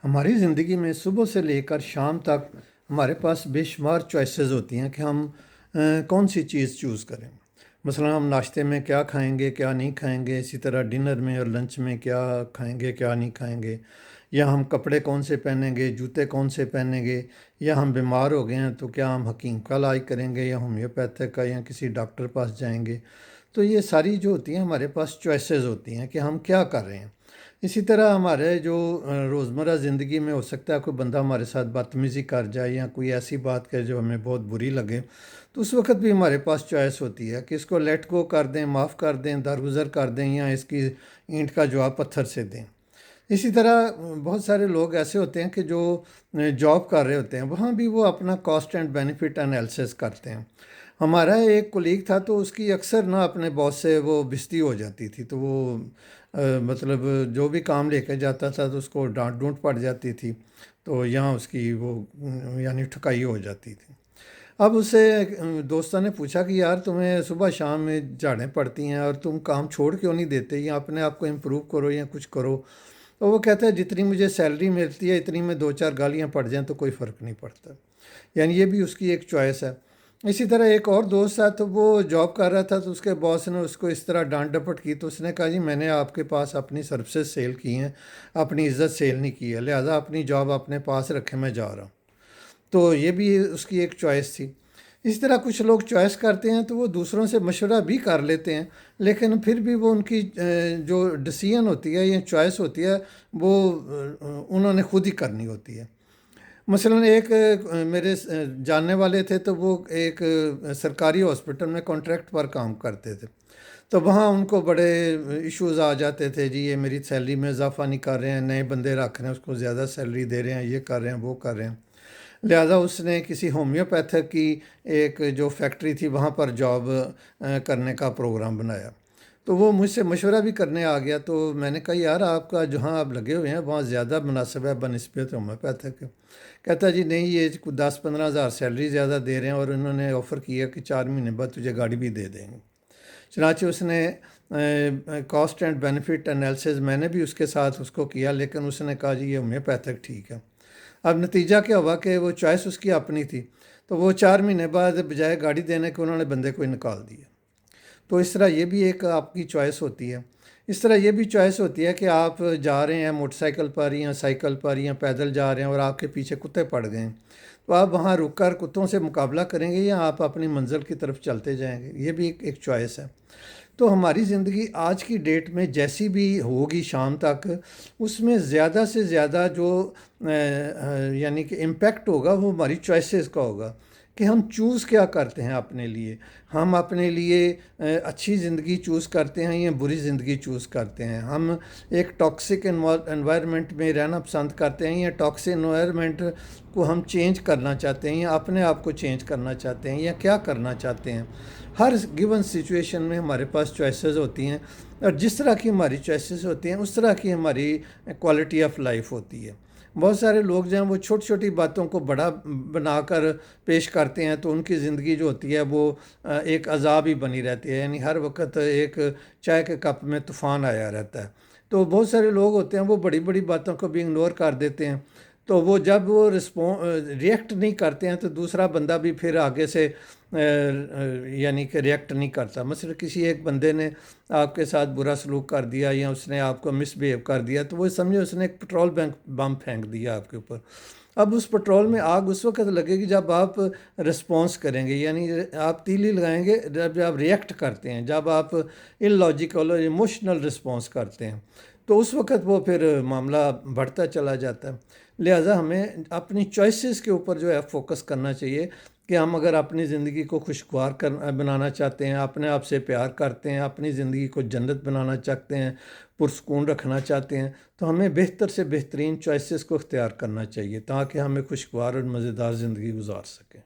ہماری زندگی میں صبح سے لے کر شام تک ہمارے پاس بے شمار چوائسیز ہوتی ہیں کہ ہم کون سی چیز چوز کریں۔ مثلا ہم ناشتے میں کیا کھائیں گے کیا نہیں کھائیں گے، اسی طرح ڈنر میں اور لنچ میں کیا کھائیں گے کیا نہیں کھائیں گے، یا ہم کپڑے کون سے پہنیں گے، جوتے کون سے پہنیں گے، یا ہم بیمار ہو گئے ہیں تو کیا ہم حکیم کا علاج کریں گے یا ہومیوپیتھک کا یا کسی ڈاکٹر پاس جائیں گے۔ تو یہ ساری جو ہوتی ہیں ہمارے پاس چوائسیز ہوتی ہیں کہ ہم کیا کر رہے ہیں۔ اسی طرح ہمارے جو روزمرہ زندگی میں ہو سکتا ہے کوئی بندہ ہمارے ساتھ بدتمیزی کر جائے یا کوئی ایسی بات کرے جو ہمیں بہت بری لگے، تو اس وقت بھی ہمارے پاس چوائس ہوتی ہے کہ اس کو لیٹ گو کر دیں، معاف کر دیں، درگزر کر دیں یا اس کی اینٹ کا جواب پتھر سے دیں۔ اسی طرح بہت سارے لوگ ایسے ہوتے ہیں کہ جو جاب کر رہے ہوتے ہیں، وہاں بھی وہ اپنا کاسٹ اینڈ بینیفٹ انالیسس کرتے ہیں۔ ہمارا ایک کولیگ تھا تو اس کی اکثر نہ اپنے باس سے وہ بستی ہو جاتی تھی، تو وہ مطلب جو بھی کام لے کے جاتا تھا تو اس کو ڈانٹ ڈونٹ پڑ جاتی تھی، تو یہاں اس کی وہ یعنی ٹھکائی ہو جاتی تھی۔ اب اسے دوستوں نے پوچھا کہ یار تمہیں صبح شام میں جھاڑیں پڑتی ہیں اور تم کام چھوڑ کیوں نہیں دیتے یا اپنے آپ کو امپروو کرو یا کچھ کرو؟ تو وہ کہتا ہے جتنی مجھے سیلری ملتی ہے اتنی میں دو چار گالیاں پڑ جائیں تو کوئی فرق نہیں پڑتا۔ یعنی یہ بھی اس کی ایک چوائس ہے۔ اسی طرح ایک اور دوست تھا تو وہ جاب کر رہا تھا، تو اس کے باس نے اس کو اس طرح ڈانٹ ڈپٹ کی تو اس نے کہا جی میں نے آپ کے پاس اپنی سروسز سیل کی ہیں، اپنی عزت سیل نہیں کی ہے، لہٰذا اپنی جاب اپنے پاس رکھے، میں جا رہا ہوں۔ تو یہ بھی اس کی ایک چوائس تھی۔ اس طرح کچھ لوگ چوائس کرتے ہیں تو وہ دوسروں سے مشورہ بھی کر لیتے ہیں، لیکن پھر بھی وہ ان کی جو ڈسیژن ہوتی ہے یا چوائس ہوتی ہے وہ انہوں نے خود ہی کرنی ہوتی ہے۔ مثلاً ایک میرے جاننے والے تھے تو وہ ایک سرکاری ہاسپٹل میں کانٹریکٹ پر کام کرتے تھے، تو وہاں ان کو بڑے ایشوز آ جاتے تھے، جی یہ میری سیلری میں اضافہ نہیں کر رہے ہیں، نئے بندے رکھ رہے ہیں اس کو زیادہ سیلری دے رہے ہیں، یہ کر رہے ہیں وہ کر رہے ہیں۔ لہٰذا اس نے کسی ہومیوپیتھک کی ایک جو فیکٹری تھی وہاں پر جاب کرنے کا پروگرام بنایا، تو وہ مجھ سے مشورہ بھی کرنے آ گیا۔ تو میں نے کہا یار آپ کا جہاں آپ لگے ہوئے ہیں وہاں زیادہ مناسب ہے بنسبت ہومیوپیتھک۔ کہتا جی نہیں یہ 10-15 ہزار سیلری زیادہ دے رہے ہیں اور انہوں نے آفر کیا کہ 4 مہینے بعد تجھے گاڑی بھی دے دیں گے۔ چنانچہ اس نے کاسٹ اینڈ بینیفٹ انالیسز میں نے بھی اس کے ساتھ اس کو کیا، لیکن اس نے کہا جی یہ ہومیوپیتھک ٹھیک ہے۔ اب نتیجہ کیا ہوا کہ وہ چوائس اس کی اپنی تھی، تو وہ 4 مہینے بعد بجائے گاڑی دینے کے انہوں نے بندے کو نکال دیا۔ تو اس طرح یہ بھی ایک آپ کی چوائس ہوتی ہے۔ اس طرح یہ بھی چوائس ہوتی ہے کہ آپ جا رہے ہیں موٹر سائیکل پر یا سائیکل پر یا پیدل جا رہے ہیں اور آپ کے پیچھے کتے پڑ گئے ہیں، تو آپ وہاں رک کر کتوں سے مقابلہ کریں گے یا آپ اپنی منزل کی طرف چلتے جائیں گے؟ یہ بھی ایک چوائس ہے۔ تو ہماری زندگی آج کی ڈیٹ میں جیسی بھی ہوگی شام تک، اس میں زیادہ سے زیادہ جو یعنی کہ امپیکٹ ہوگا وہ ہماری چوائسیز کا ہوگا کہ ہم چوز کیا کرتے ہیں اپنے لیے۔ ہم اپنے لیے اچھی زندگی چوز کرتے ہیں یا بری زندگی چوز کرتے ہیں؟ ہم ایک ٹاکسک انوائرمنٹ میں رہنا پسند کرتے ہیں یا ٹاکسک انوائرمنٹ کو ہم چینج کرنا چاہتے ہیں یا اپنے آپ کو چینج کرنا چاہتے ہیں یا کیا کرنا چاہتے ہیں؟ ہر گیون سچویشن میں ہمارے پاس چوائسیز ہوتی ہیں، اور جس طرح کی ہماری چوائسیز ہوتی ہیں اس طرح کی ہماری کوالٹی آف لائف ہوتی ہے۔ بہت سارے لوگ جو ہیں وہ چھوٹی چھوٹی باتوں کو بڑا بنا کر پیش کرتے ہیں، تو ان کی زندگی جو ہوتی ہے وہ ایک عذاب ہی بنی رہتی ہے، یعنی ہر وقت ایک چائے کے کپ میں طوفان آیا رہتا ہے۔ تو بہت سارے لوگ ہوتے ہیں وہ بڑی بڑی باتوں کو بھی اگنور کر دیتے ہیں، تو وہ جب وہ ریئیکٹ نہیں کرتے ہیں تو دوسرا بندہ بھی پھر آگے سے یعنی کہ ریئیکٹ نہیں کرتا۔ مثلا کسی ایک بندے نے آپ کے ساتھ برا سلوک کر دیا یا اس نے آپ کو مس بیہیو کر دیا، تو وہ سمجھے اس نے ایک پٹرول بم پھینک دیا آپ کے اوپر۔ اب اس پٹرول میں آگ اس وقت لگے گی جب آپ رسپانس کریں گے، یعنی آپ تیلی لگائیں گے جب آپ ریئیکٹ کرتے ہیں، جب آپ ان لاجیکل اور ایموشنل رسپانس کرتے ہیں، تو اس وقت وہ پھر معاملہ بڑھتا چلا جاتا ہے۔ لہٰذا ہمیں اپنی چوائسیز کے اوپر جو ہے فوکس کرنا چاہیے کہ ہم اگر اپنی زندگی کو خوشگوار بنانا چاہتے ہیں، اپنے آپ سے پیار کرتے ہیں، اپنی زندگی کو جنت بنانا چاہتے ہیں، پرسکون رکھنا چاہتے ہیں، تو ہمیں بہتر سے بہترین چوائسیز کو اختیار کرنا چاہیے تاکہ ہمیں خوشگوار اور مزیدار زندگی گزار سکیں۔